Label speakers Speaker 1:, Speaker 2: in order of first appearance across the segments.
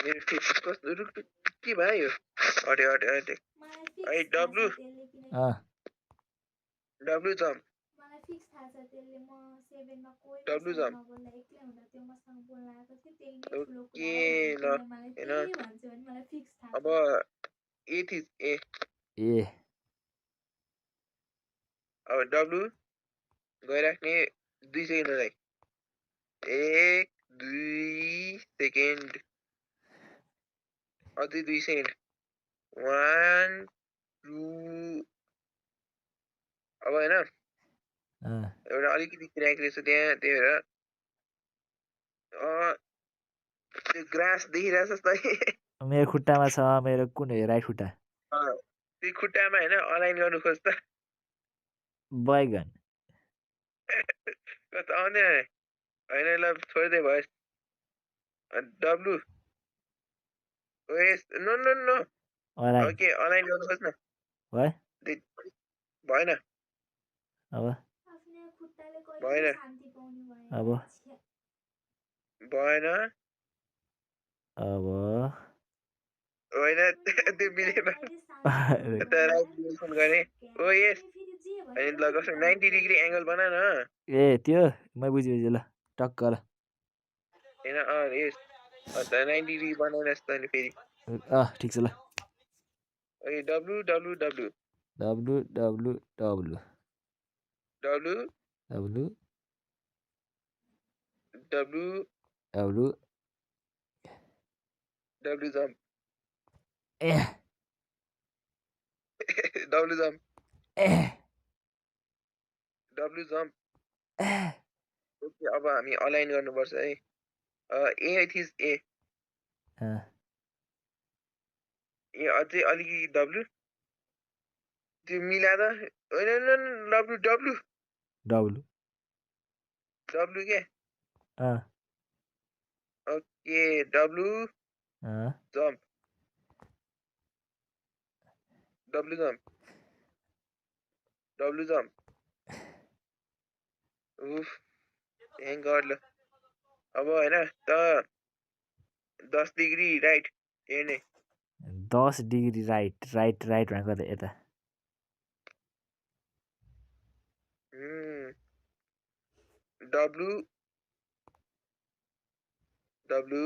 Speaker 1: मेरो फिक्स कस्तो रुक के भयो अरे अरे अरे आई डब्लु डब्लु जम्प मलाई फिक्स थाहा छ त्यसले म 7 मा कोही नबोल्दा एक्लै हुँदा त्यो मसँग बोल्न आएको थियो त्यही नै ठुलो कुरा हो भने मलाई त्यही भन्छु भने मलाई फिक्स थाहा छ अब ए थिस ए अब डब्लु गइराख्ने 2 सेकेन्डलाई 1 2 सेकेन्ड अझै 2 सेकेन्ड 1 2 अब हैन एउटा अलिकति क्र्याक रहेछ त्यहाँ त्यही भएर त्यो ग्रास देखिरहेछ त
Speaker 2: मेरो खुट्टामा छ मेरो कुन हो राइट खुट्टा
Speaker 1: त्यो खुट्टामा हैन अलाइन गर्नु खोज त
Speaker 2: बैगन
Speaker 1: कता आउँदैन हैन ल छोड्दै भयो W OS no no no okay align गर्नु खोज न
Speaker 2: भयो
Speaker 1: भएन
Speaker 2: अब
Speaker 1: भएन
Speaker 2: अब
Speaker 1: भएन
Speaker 2: अब
Speaker 1: होइन त्यो मिलेन त राइट डिरेक्सन गरे ओ यस अनि ल कसो 90 डिग्री एंगल बना न
Speaker 2: ए त्यो म बुझ्यो ल टक्क ल
Speaker 1: हैन यस त 90 डिग्री बनाइनस् त नि फेरि
Speaker 2: ठीक छ ल
Speaker 1: okay W W W
Speaker 2: W W W
Speaker 1: W
Speaker 2: W
Speaker 1: W
Speaker 2: W
Speaker 1: W jump
Speaker 2: ए
Speaker 1: W jump W jump okay अब हामी अलाइन गर्नुपर्छ है ए थिस ए अझै अलिकति डब्लु त्यो मिला त होइन डब्लु डब्लु
Speaker 2: डब्लु
Speaker 1: डब्लु के okay W jump W jump W jump उफ थ्याङ्क गड ल अब हैन त 10 डिग्री राइट हेर्ने
Speaker 2: 10 डिग्री राइट राइट राइट भनेको त यता
Speaker 1: डब्लु डब्लु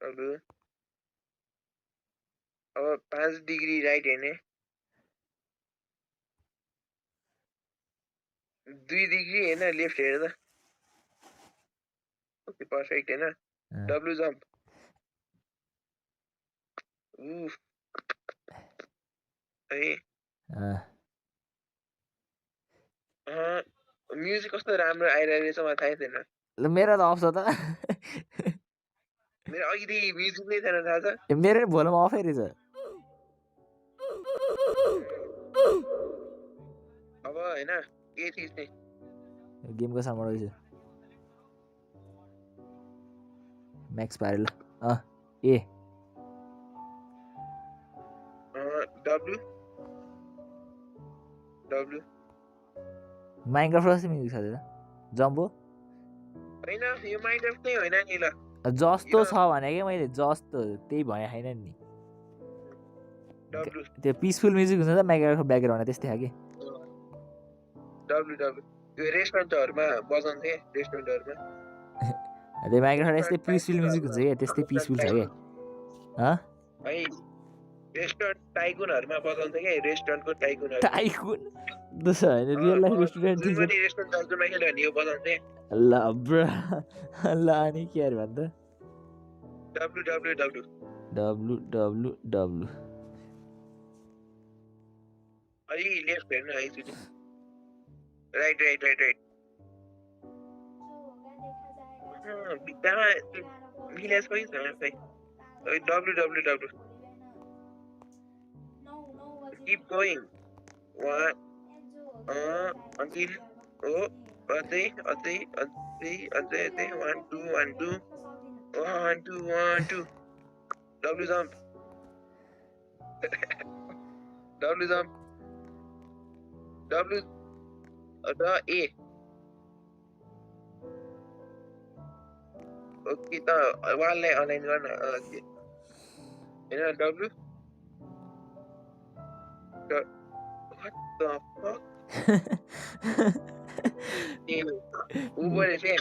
Speaker 1: डब्लु अब 5 डिग्री राइट हेर्ने 2 डिग्री हैन लेफ्ट हेर त ओके पर्फेक्ट हैन डब्लु जम्प उफ है म्युजिक कस्तो राम्रो आइरहेछ मलाई थाहै थिएन
Speaker 2: ल मेरो त अफ छ त
Speaker 1: मेरो अघिदेखि म्युजिक नै थिएन थाहा छ
Speaker 2: मेरो भोल्युम अफै रहेछ
Speaker 1: अब हैन के थिस नि
Speaker 2: गेमको साउन्ड रहेछ म्याक्स पारे ल ए
Speaker 1: डब्लु डब्लु
Speaker 2: माइनक्राफ्ट जस्तो म्युजिक छ त जम्बो
Speaker 1: हैन यो माइनक्राफ्ट नै होइन नि ल
Speaker 2: जस्तो छ भने के मैले जस्तो त्यही भए हैन नि त्यो पिसफुल म्युजिक हुन्छ त माइनक्राफ्टको ब्याकग्राउन्डमा त्यस्तै खाके
Speaker 1: डब्लु डब्लु यो रेस्टुरेन्टहरुमा बजाउँथे रेस्टुरेन्टहरुमा
Speaker 2: त्यो माइनक्राफ्ट यस्तै पिसफुल म्युजिक हुन्छ के त्यस्तै पिसफुल छ के
Speaker 1: है रेस्टुरेन्ट टाइकुनहरुमा बजाउँथे के रेस्टुरेन्टको टाइकुनहरु
Speaker 2: टाइकुन दस हैन रियल लाइफ रेस्टुरेन्ट
Speaker 1: जुन पनि रेस्टुरेन्ट टाइकुनमा खेल्यो भने यो बजाउँथे
Speaker 2: ल ब्रो ल अनि के यार भन्छ
Speaker 1: W W W
Speaker 2: W W W
Speaker 1: अलि लेफ्ट हेर्नु है जुन राइट राइट राइट राइट बित्तामा मिलेस पनि छैन खै W W W keep going one until अझै 1 2 1 2 1 2 1 2 W jump W jump W the A
Speaker 3: okay त वाललाई अलाइन गर्न हैन W what the fuck ऊपर चाहिँ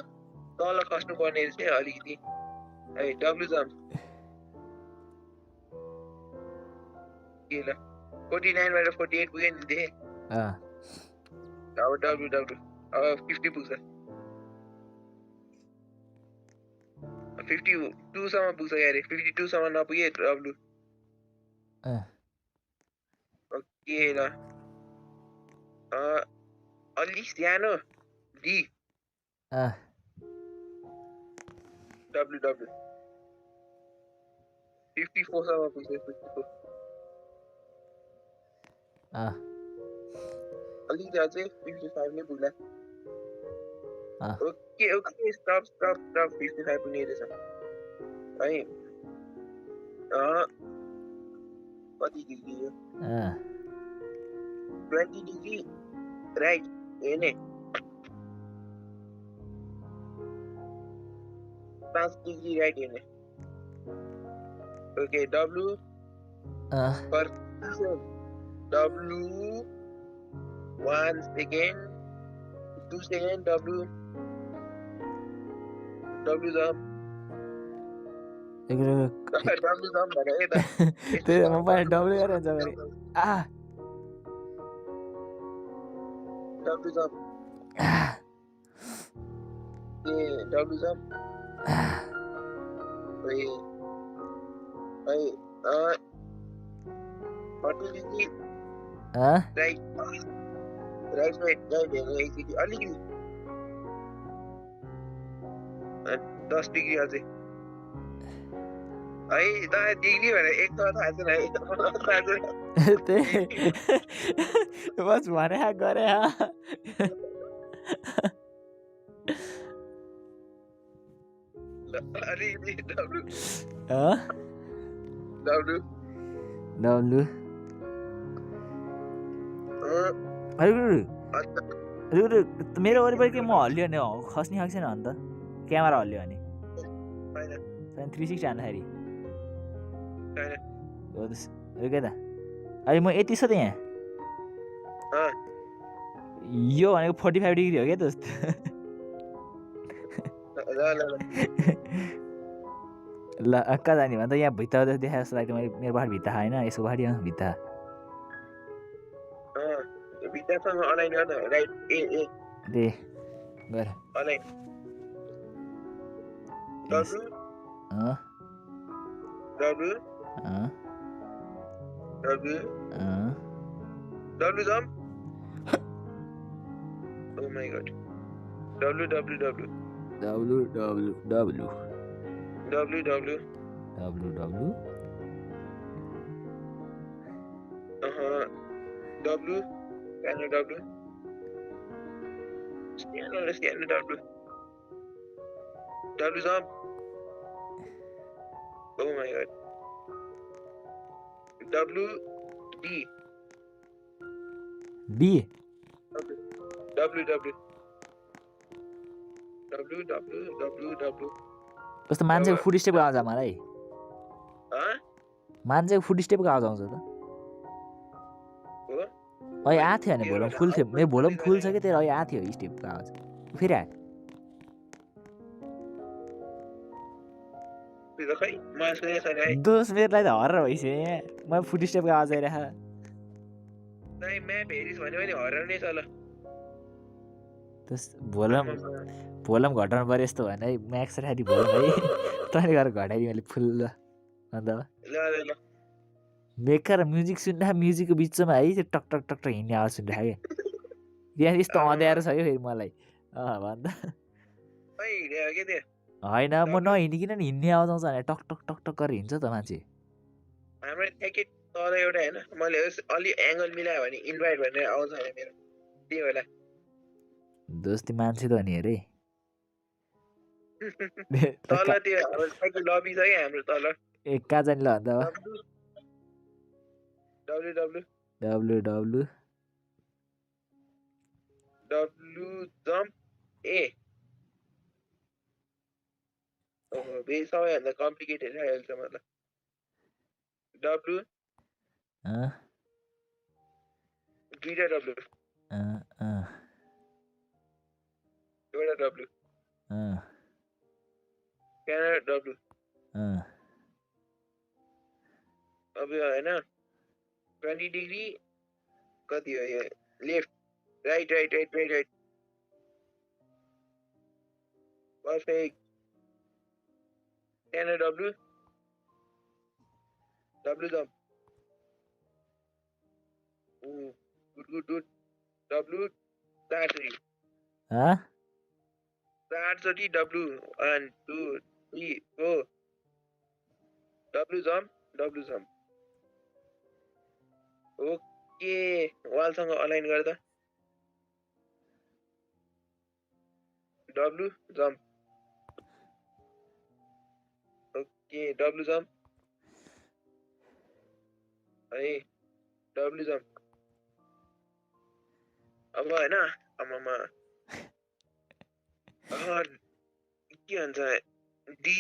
Speaker 3: तल खस्नु पर्ने रहेछ अलिकति है W जम्प के ल 49 बाट 48 पुग्यो नि देखे अब W अब 50 पुग्छ 52 सम्म पुग्छ यारे 52 सम्म नपुगे W ओके ल अलि सानो D W 54 सम्म पुग्छ 54 अलिकति अझै 55 नै पुग्ला ओके स्टप 55 पुग्ने रहेछ है कति डिग्री यो 20 डिग्री राइट हेर्ने 5 डिग्री राइट हेर्ने ओके W पर W 1 second 2 second W jump W jump भने यता
Speaker 2: त्यही म पनि W गरेर हुन्छ भने
Speaker 3: W jump W jump है 40 डिग्री राइट एकचोटि अलिकति 10 डिग्री अझै है त डिग्री भनेर एक त थाहा छैन है
Speaker 2: त्यही बस भने गरे मेरो वरिपरि के म हल्लियो भने खस्ने खाएको छैन अन्त क्यामेरा हल्लियो भने 360 हान्दाखेरि के त अहिले म यति छ त यहाँ यो भनेको 45 डिग्री हो क्या दोस्त ल कहाँ जाने भन्दा यहाँ भित्ता देखाएको जस्तो लाग्यो मैले मेरो पहाड भित्ता होइन यसको पहाडी भित्ता
Speaker 3: भित्तासँग अलाइन गर्न राइट
Speaker 2: दे गर
Speaker 3: align W jump oh my god W can W stand W jump oh my god W D W
Speaker 2: कस्तो मान्छेको फुट स्टेपको आवाज आउँछ मलाई मान्छेको फुट स्टेपको आवाज आउँछ त अहिले आएको थियो भने भोलम फुल थियो मेरो भोलम फुल छ कि तेरो अहिले आएको थियो स्टेपको आवाज फेरि आयो दोष मेरोलाई त हर्र भइसक्यो यहाँ म फुट स्टेपको आवाज आइरह भोलम घटाउनु पऱ्यो यस्तो भने है म्याक्स राति भोलम है तैँले गरेर घटाइदियो मैले फुल अन्त बेकार म्युजिक सुन्दा म्युजिकको बिचमा है त्यो टक टक टक टक हिँड्ने आवाज सुनिरहेको क्या यहाँ यस्तो अँध्यारो छ क्या फेरि मलाई भन्दा होइन म नहिँडिकन नि हिँड्ने आवाज आउँछ भने टक टक टक टक गरेर हिँड्छ त मान्छे
Speaker 3: तर एउटा हैन मैले अलि एंगल मिलायो भने इन्भाइट भनेर आउँछ हैन मेरो त्यही होला
Speaker 2: दोस्ती मान्छे त नि अरे
Speaker 3: तल त्यो हाम्रो साइकल लबी छ के हाम्रो तल
Speaker 2: ए कहाँ जाने ल अन्त
Speaker 3: W जम्प ए बेस सबैभन्दा कम्प्लिकेटेड है अहिलेसम्म त डब्लु दुईटा डब्लु एउटा डब्लु क्यानाडा डब्लु अब यो होइन 20 डिग्री कति हो यो left right perfect Canada W jump good W 4 W 1 2 3 4 W jump okay वालसँग अलाइन गर्दा W jump okay W jump है डब्लु जम्प अब होइन आमामा के भन्छ डी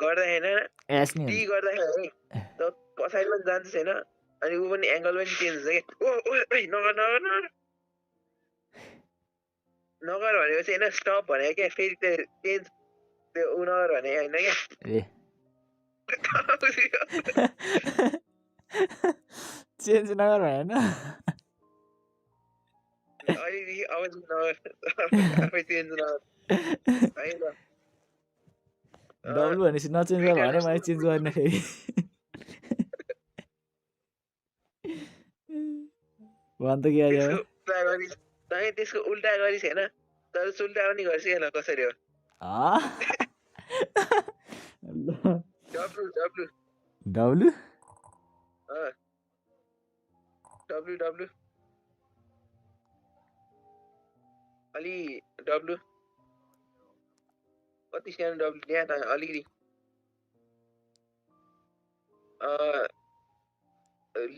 Speaker 3: गर्दा होइन डी गर्दाखेरि त पछाडि पनि जान्छ छैन अनि ऊ पनि एङ्गल पनि चेन्ज हुन्छ क्या नगर भनेपछि होइन स्टप भनेको क्या फेरि त्यो चेन्ज त्यो ऊ नगर भने होइन क्या
Speaker 2: चेन्ज नगर भएन
Speaker 3: अलिकति अब नगर आफै चेन्ज नगर है ल
Speaker 2: डब्लु भनेपछि नचेन्ज गर भने मैले चेन्ज गर्ने फेरि भन त के आयो
Speaker 3: त्यसको उल्टा गरिस् होइन तर सुल्टा पनि गर्छ ल कसरी हो
Speaker 2: डब्लु
Speaker 3: अलि डब्लु कति सानो डब्लु त्यहाँ त अलिकति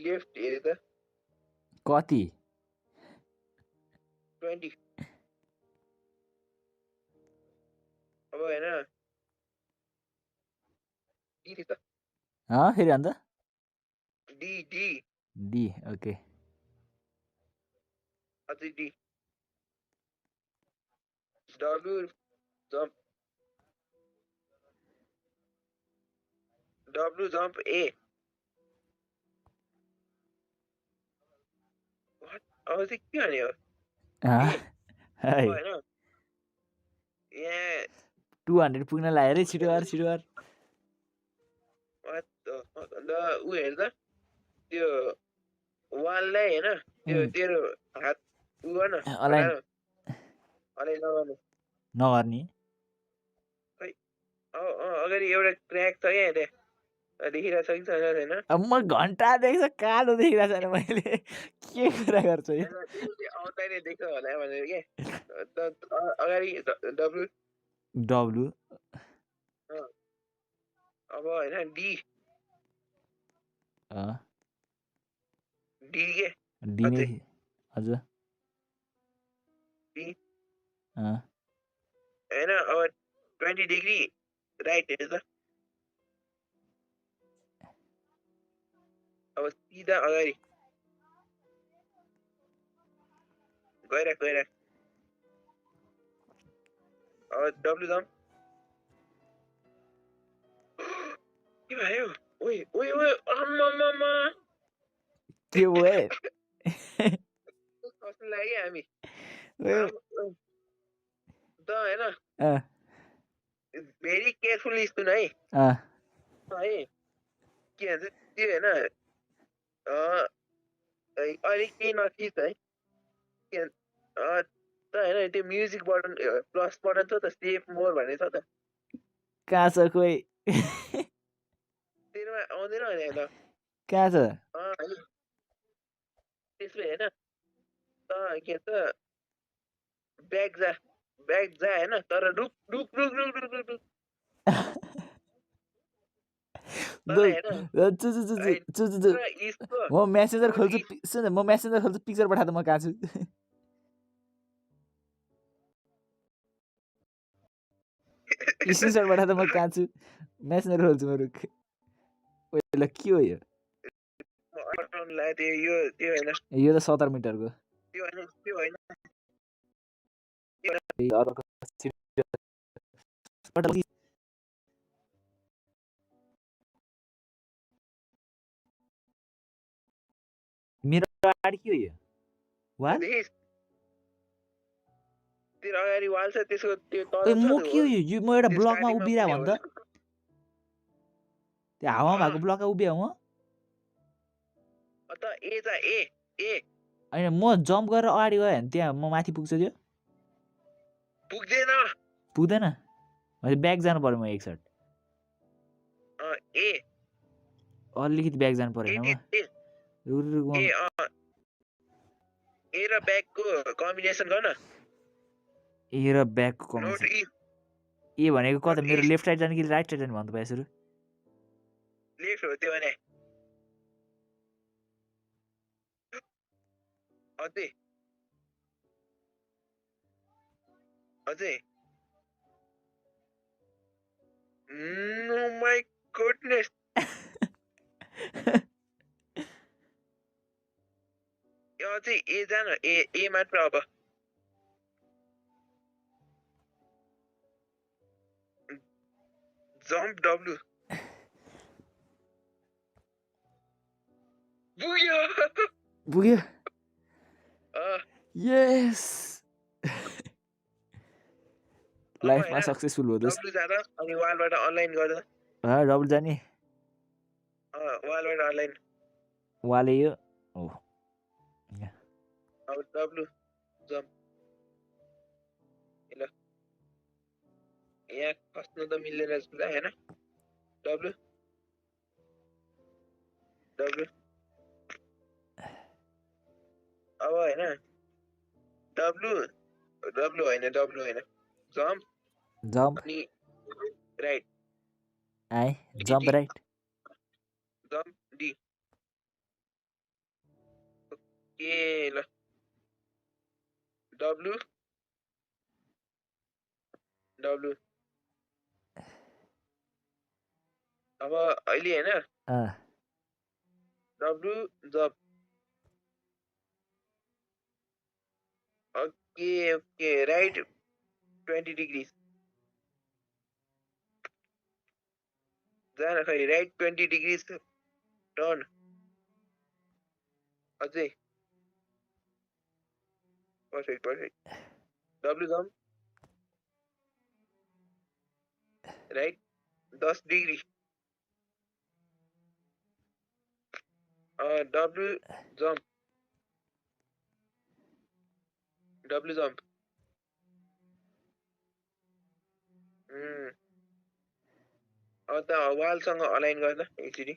Speaker 3: लेफ्ट हेरे त
Speaker 2: कति
Speaker 3: 20 अब होइन डी त
Speaker 2: फेरि अन्त
Speaker 3: डी
Speaker 2: ओके
Speaker 3: अझै डी डब्लु जम्प ए अब चाहिँ के भने हो होइन यहाँ
Speaker 2: 200 पुग्न लाग्यो रे छिटो गर
Speaker 3: ऊ हेर्दा त्यो वाललाई होइन त्यो तेरो हात ऊ गर्न
Speaker 2: अलाइन
Speaker 3: नगर्ने खै अगाडि एउटा ट्र्याक छ क्या त्यहाँ देखिरहेको छ कि छैन
Speaker 2: अब म घन्टा देख्छ कालो देखिरहेको छैन मैले के कुरा गर्छु
Speaker 3: आउँदाखेरि देख्छ होला भनेर के अगाडि डब्लु अब होइन डी के
Speaker 2: हजुर
Speaker 3: होइन अब 20 डिग्री राइट हेर्नु त अब सिधा अगाडि गएर अब डब्लु जम्प के भयो ओइ आम्मामा
Speaker 2: के भयो
Speaker 3: कस्तो लाग्यो हामी त होइन भेरी केयरफुली सुन है के भन्छ त्यो होइन अलिक केही नथिच है के त होइन त्यो म्युजिक बटन प्लस बटन छ त सेभ मोर भन्ने छ त
Speaker 2: कहाँ छ खोइ
Speaker 3: तेरोमा आउँदैन भने ल
Speaker 2: कहाँ छ
Speaker 3: त्यसमा हेर त के भन्छ ब्याग जा होइन तर रुक
Speaker 2: म मेसेन्जर खोल्छु सुन म मेसेन्जर खोल्छु पिक्चर पठाएर म कहाँ छु स्क्रिनसट पठाएर म कहाँ छु मेसेन्जर खोल्छु म रुख ल के हो यो यो त 70 मिटरको मेरो अगाडि के हो यो वाल
Speaker 3: तेरो अगाडि वाल छ त्यसको त्यो तल
Speaker 2: म के हो यो म एउटा ब्लकमा उभिरा भन् त त्यो हावामा भएको ब्लकमा उभिया म
Speaker 3: अत ए छ ए
Speaker 2: हैन म जम्प गरेर अगाडि गयो भने त्यहाँ म माथि पुग्छ त्यो पुग्दैन मैले ब्याक जानु पर्यो म एकसट
Speaker 3: ए
Speaker 2: अलिकति ब्याक जानु पर्यो हैन म
Speaker 3: ए र ब्याकको कम्बिनेसन गर्न
Speaker 2: ए र ब्याकको कम्बिनेसन ए भनेको कता मेरो लेफ्ट साइड जाने कि राइट साइड जाने भन्नु पाए सुरु
Speaker 3: लेफ्ट हो त्यो भने अझै नो माय गुडनेस अझै ए जान ए मात्र अब जम्प डब्लु
Speaker 2: पुग्यो यस लाइफमा सक्सेसफुल हो दोस्त
Speaker 3: डब्लु जाँदा अनि वालबाट अनलाइन गर्दा
Speaker 2: डब्लु जाने
Speaker 3: वालबाट अनलाइन
Speaker 2: वाले यो
Speaker 3: अब डब्लु जम्प ल यहाँ खस्नु त मिल्दैन जस्तो हैन डब्लु अब हैन डब्लु हैन जम्प अनि राइट
Speaker 2: आए jump right
Speaker 3: jump D okay ल डब्लु अब अहिले हैन W jump okay right 20 degree जान खै राइट 20 डिग्री टर्न अझै perfect W jump right 10 degree W jump अब त वालसँग अलाइन गर्दा एकचोटि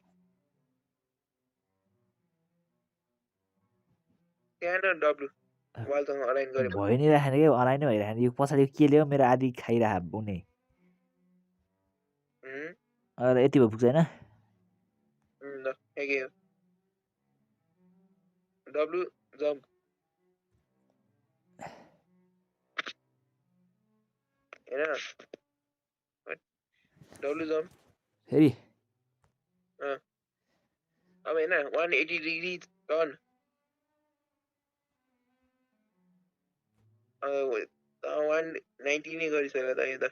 Speaker 3: त्यहाँ डब्लु वालसँग अलाइन गरे
Speaker 2: भइ नै राखेन के अलाइन नै भइराखेन यो पछाडि के ल्यायो मेरो आदि खाइराख उनी अरे यति भए पुग्छ हैन
Speaker 3: ल के डब्लु जम्प हैन डब्लु जम्प
Speaker 2: फेरि
Speaker 3: अब हैन 180 डिग्री टर्न 190 नै गरिसक्यो त यो त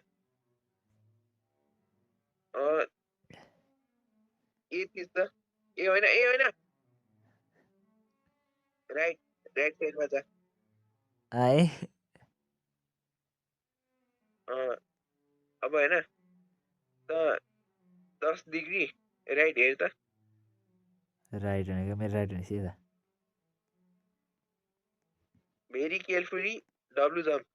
Speaker 3: ए त्यस ए होइन राइट साइडमा छ
Speaker 2: आए
Speaker 3: अब हैन त 10 डिग्री राइट हेर त
Speaker 2: राइट भनेको मेरो राइट भने सिधा
Speaker 3: भेरी केयरफुली डब्लु जम्प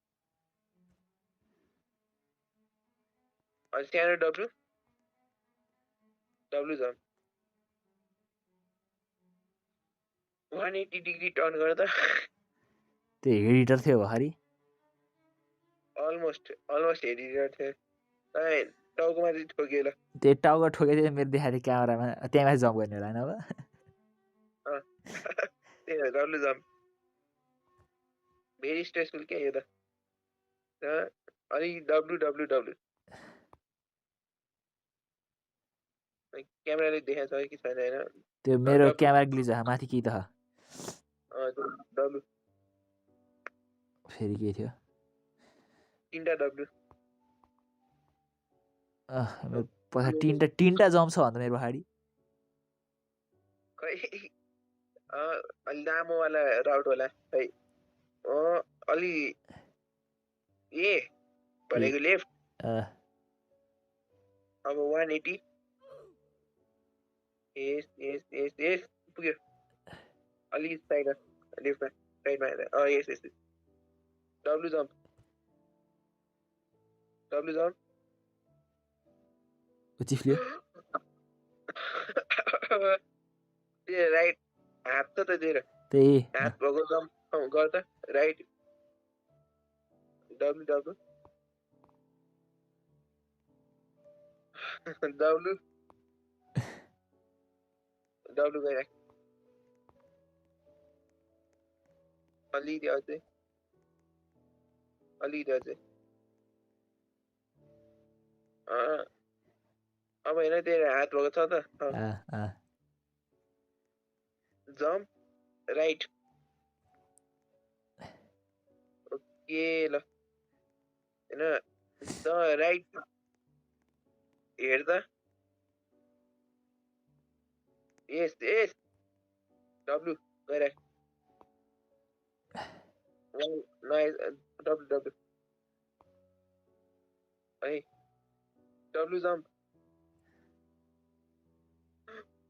Speaker 3: सानो डब्लु जम्प 180 डिग्री टर्न गर्दा
Speaker 2: त्यो एडिटर थियो भर्खरी
Speaker 3: अलमोस्ट एडिटर थियो टाउकोमा चाहिँ ठोकियो ल
Speaker 2: त्यो टाउको ठोकेको मेरो देखाएको थियो क्यामेरामा त्यहाँ माथि जम्प गर्ने होला होइन अब
Speaker 3: त्यही भएर डब्लु जम्प भेरी स्ट्रेसफुल क्या यो त अलिक डब्लु डब्लु डब्लु क्यामेराले देखाएको छ कि छैन होइन
Speaker 2: त्यो मेरो क्यामेरा ग्लिच भयो माथि के त
Speaker 3: डब्लु
Speaker 2: फेरि के थियो
Speaker 3: 3टा डब्लु
Speaker 2: मेरो पछाडि तिनवटा जम्प छ भन्दा मेरो पछाडि
Speaker 3: खै अलि लामोवाला राउट होला खै अलि ए भनेको लेफ्ट अब 180 यस पुग्यो अलि साइडमा लेफ्टमा साइडमा यस डब्लु जम्प
Speaker 2: चिफ्लियो
Speaker 3: राइट हात त दिएर
Speaker 2: त्यही
Speaker 3: हात भएको जम्प गर त right W W W W गइराख अलिकति अझै अब होइन त्यही हात भएको छ त जम्प राइट ओके ल होइन राइट हेर त यस डब्लु गइराख डब्लु है डब्लु जम्प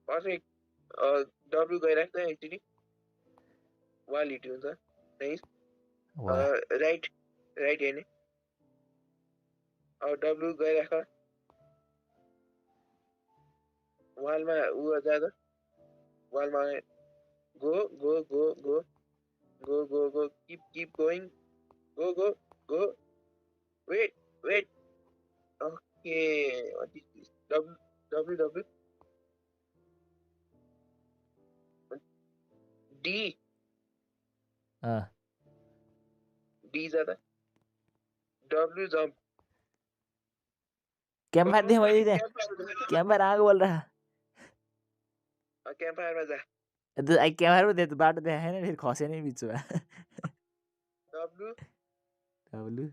Speaker 3: पर्फेक्ट डब्लु गइराख न एकचोटि वाल हिट हुन्छ नाइस राइट हेर्ने अब डब्लु गइराख वालमा जाँदा वालमा go keep going go wait okay what is this w d ज्यादा w jump
Speaker 2: क्याम्पफायर देखेँ मैले त्यहाँ क्याम्पफायर आगो बोल रहा
Speaker 3: क्याम्पफायरमा जा
Speaker 2: क्याम्पफायर पो त्यो बाटो देखाएन फेरि खसे नै बिचमा
Speaker 3: डब्लु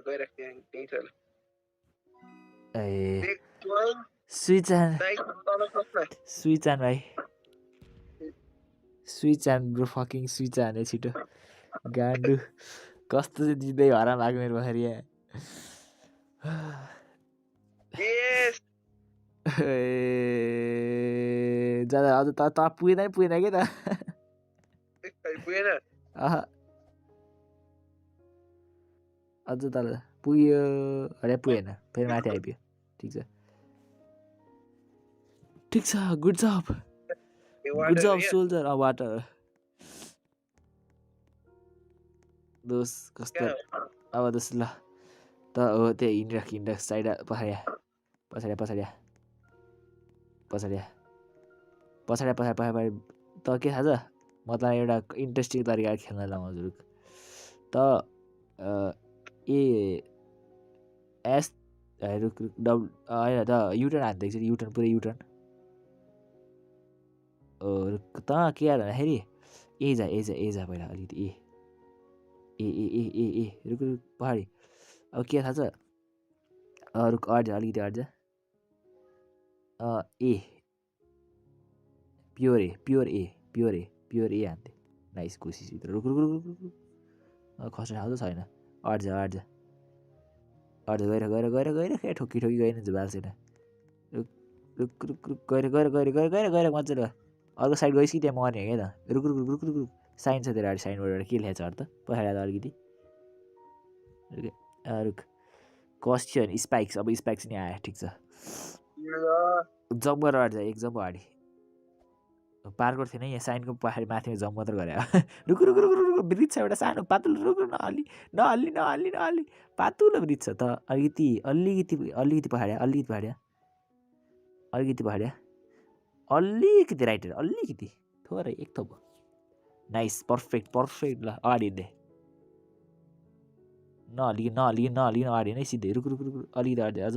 Speaker 3: गइराख त्यही छ
Speaker 2: स्विच आन भाइ स्विच आन ब्रो फकिङ स्विच हाने छिटो गान्डु कस्तो चाहिँ जित्दै हराम लाग्यो मेरो भरि जाँदा अझ त पुगेन कि त अझ त पुग्यो अरे पुगेन फेरि माथि आइपुग्यो ठिक छ गुड जब सोल्जर वाटर दोस कस्तो अब दोस ल त हो त्यही हिँडिराख साइड पछाडि त के थाहा छ म त एउटा इन्ट्रेस्टिङ तरिकाले खेल्न लाउँछु त एस रुक होइन त युटर्न हान्दै छ युटर्न पुरै युटर्न त के यार भन्दाखेरि ए जा पहिला अलिकति ए रुक पहाडी अब के थाहा छ रुक अलिकति अड्छ ए प्योर ए हान्थे नाइस कोसिस भित्र रुक खस्न खाँदो छैन अड्छ गएर ठोकी गएन बाल्छेन रुक गएर मजाले अर्को साइड गइस् कि त्यहाँ मर्ने हो क्या त रुक साइन छ तेरो साइनबाट के लेखेको छ अरू त पछाडि त अलिकति रुक क्वेसन स्पाइक्स अब स्पाइक्स नि आयो ठिक छ जम्प गरेर अड्छ एक जम्प अगाडि पार्कोर थिएन यहाँ साइनको पहाडी माथिमा जम्प मात्र गरे रुक रुक रुक रुक ब्रिज छ एउटा सानो पातलो रुक नहल्ली नहल्ली नहल्ली नहल्ली पातलो ब्रिज छ त अलिकति अलिकति अलिकति पहाडिया अलिकति पहाडिया अलिकति पहाडिया अलिकति राइट अलिकति थोरै एक थोप नाइस पर्फेक्ट पर्फेक्ट ल अगाडि हिँड्दै नहल्ली नहल्ली नहल्ली अगाडि नै सिधै रुक रुक रुक अलिकति अगाडि अझ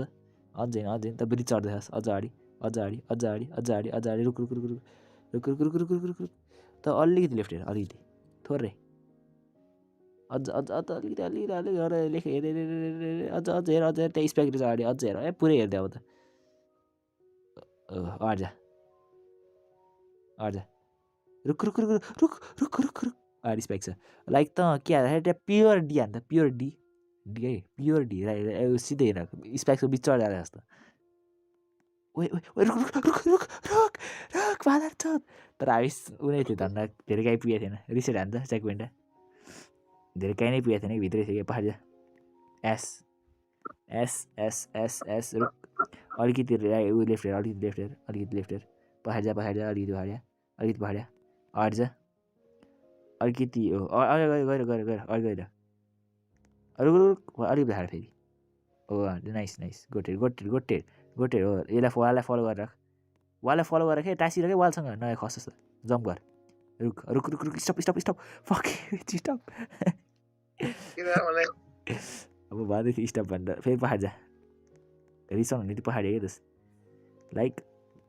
Speaker 2: अझै अझै त ब्रिज चढ्दैछस् अझ अगाडि अझ अगाडि अझ अगाडि अझ अगाडि अझ अगाडि रुक रुक रुक रुक रुक रुक रुक रुक रुक रुक रुक त अलिकति लेफ्ट हेर अलिकति थोरै अझ अझ अझ अलिकति अलिकति अलिकति लेख हेर हेर अझ अझ हेर अझ हेर त्यहाँ स्पेक्ट छ अगाडि अझ हेर ए पुरै हेर्दै अब त अगाडि जा अगाडि जा रुक रुक रुक रुक रुक रुक रुक अगाडि स्पेक्ट छ लाइक त के हाल्दा त्यहाँ प्योर डी हाल्दा प्योर डी डी है प्योर डी सिधै हेर स्पेक्टको बिच चढाएर जस्तो ओए ओए रुक रुक रुक रुक रुक रुक फादर छ तर हामी उनी थियो धन्दा धेरै काहीँ पुगेको थिएन रिसेट हान्छ चेक पोइन्ट धेरै काहीँ नै पुगेको थिएन कि भित्रै थियो कि पहाड S S S S S रुक अलिकति ऊ लेफ्ट हेर अलिकति लेफ्ट हेर अलिकति लेफ्ट हेर पहाड जा अलिकति पहाडिया अलिकति पहाडिया अगाडि जा अलिकति अगाडि गएर गएर गएर अगाडि गएर रुक अलिकति हाड फेरि ओ nice nice got it got it got it got it हो यसलाई वाललाई फलो गरेर राख वाललाई फलो गरेर के टाँसिरहेकै वालसँग नयाँ खस जस्तो जम्प गर रुक रुक रुक रुक stop stop stop fuck stop अब भन्दै थियो स्टप भनेर फेरि पहाड जा रिसाउनु हुने त्यो पहाडी क्या दस लाइक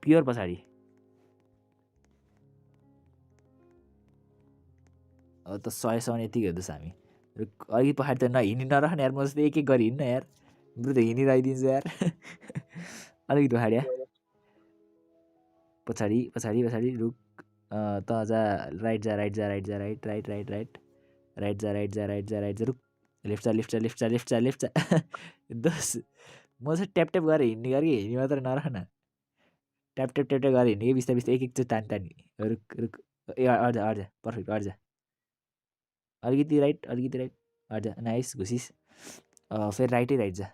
Speaker 2: प्योर पछाडि अब त 100 यतिकै हेर्दैछ हामी अघि पहाड त नहिँडी नरहने यार म जस्तो एक एक गरी हिँड्न यार बरु त हिँडिरहिदिन्छ यार अलिकति पहाडिया पछाडि पछाडि पछाडि रुक त जा राइट जा राइट जा राइट जा right right right right right जा राइट जा राइट जा राइट जा रुक लेफ्ट जा लेफ्ट जा लेफ्ट जा लेफ्ट जा लेफ्ट जा दस म चाहिँ ट्याप ट्याप गरेर हिँड्ने गरेँ हिँड्ने मात्र Narhan tap tap tap tap गरेर हिँड्ने कि बिस्तारै बिस्तारै एक एक चाहिँ तानी तानी रुक रुक ए अड्जा पर्फेक्ट अड्जा अलिकति राइट अड्जा नाइस घुसिस फेरि राइटै राइट जा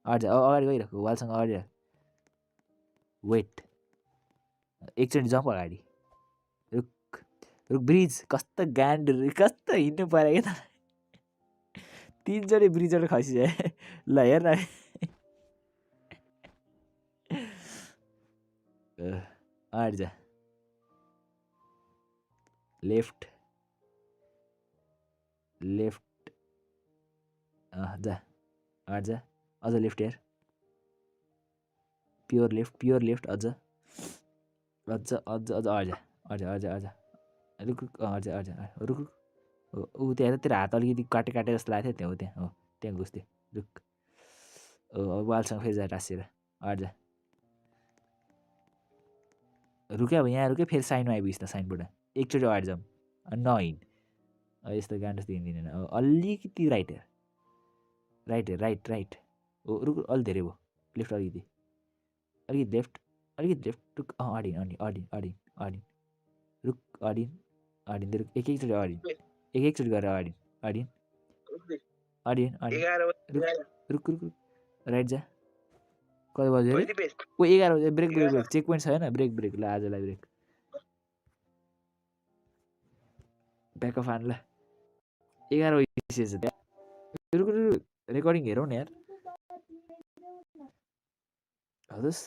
Speaker 2: अड्जा अगाडि गइरहेको वालसँग अगाडि वेट एकचोटि जम्प अगाडि रुक रुक ब्रिज कस्तो गान्ड कस्तो हिँड्नु पऱ्यो क्या त 3 चोटि ब्रिजबाट खसिसक्यो ल हेर न अगाडि जा लेफ्ट लेफ्ट जा अगाडि जा अझ लेफ्ट हेर प्योर लेफ्ट अझ अझ अझ अझ अझ रुक रुक अझ रुक रुक ऊ त्यहाँ तेरो हात अलिकति काटे काटे जस्तो लाग्थ्यो त्यहाँ हो त्यहाँ हो त्यहाँ घुस्थ्यो रुक वालसँग फेरि जा टाँसिएर अझ रुक्यो अब यहाँ रुक्यो फेरि साइनमा आइपुगिस् त साइनबाट एकचोटि अगाडि जाऊँ नहिँड यस्तो गान जस्तो हिँड्दिनँ अलिकति राइट हेर राइट हो रुक अलि धेरै भयो लेफ्ट अलिकति लेफ्ट रुक अडिन रुक अडिन रुक एकचोटि गरेर अडिन रुक राइट जा कति बज्यो अरे ओ 11 बजे ब्रेक चेक पोइन्ट छैन ब्रेक ल आजलाई ब्रेक ब्याकअप आन ल 11 बजिसकेछ त्यहाँ रुक रेकर्डिङ हेरौँ न यार हदस